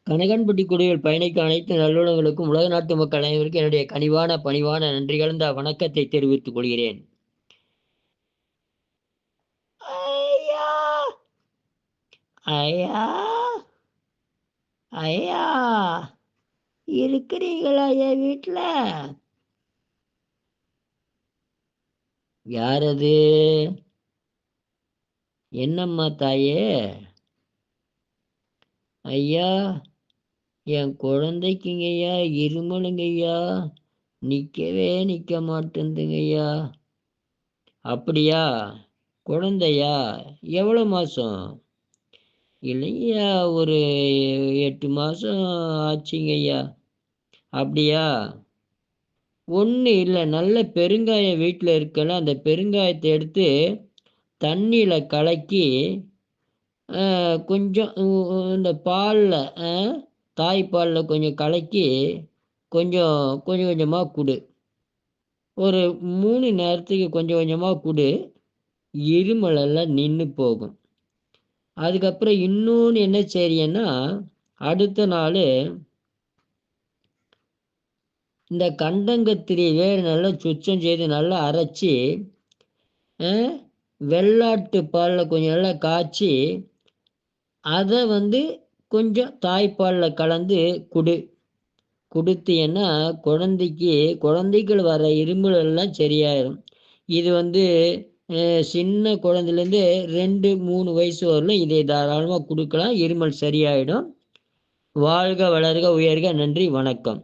கனகன்பட்டி குடியில் பயணிக்கும் அனைத்து நல்லுணங்களுக்கும் உலக நாட்டு மக்கள் அனைவருக்கும் என்னுடைய கனிவான பணிவான நன்றி கலந்த வணக்கத்தை தெரிவித்துக் கொள்கிறேன். ஐயா ஐயா ஐயா இருக்கிறீங்களா என் வீட்டுல? யாரது? என்னம்மா தாயே? ஐயா, என் குழந்தைக்குங்கய்யா இருமலுங்கய்யா, நிற்கவே நிற்க மாட்டேங்குதுங்கய்யா. அப்படியா? குழந்தையா? எவ்வளோ மாதம்? இல்லைங்கய்யா, ஒரு 8 மாதம் ஆச்சுங்கய்யா. அப்படியா? ஒன்றும் இல்லை, நல்ல பெருங்காயம் வீட்டில் இருக்கல, அந்த பெருங்காயத்தை எடுத்து தண்ணியில் கலக்கி கொஞ்சம் இந்த பாலில், தாய்ப்பாலில் கொஞ்சம் கலக்கி கொஞ்சம் கொஞ்சம் கொஞ்சமாக கொடு. ஒரு 3 நேரத்துக்கு கொஞ்சம் கொஞ்சமாக கொடு. இருமலெல்லாம் நின்று போகும். அதுக்கப்புறம் இன்னொன்று என்ன செய்யன்னா, அடுத்த நாள் இந்த கண்டங்கத்திரி வேறு நல்லா சுத்தம் செய்து நல்லா அரைச்சி வெள்ளாட்டு பாலில் கொஞ்சம் நல்லா காய்ச்சி அதை கொஞ்சம் தாய்ப்பாலில் கலந்து கொடுத்தீங்கன்னா குழந்தைகள் வர இருமல் எல்லாம் சரியாயிடும். இது சின்ன குழந்தைலேருந்து 2-3 வயசு வரலும் இதை தாராளமாக கொடுக்கலாம், இருமல் சரியாயிடும். வாழ்க வளர்க உயர்க. நன்றி, வணக்கம்.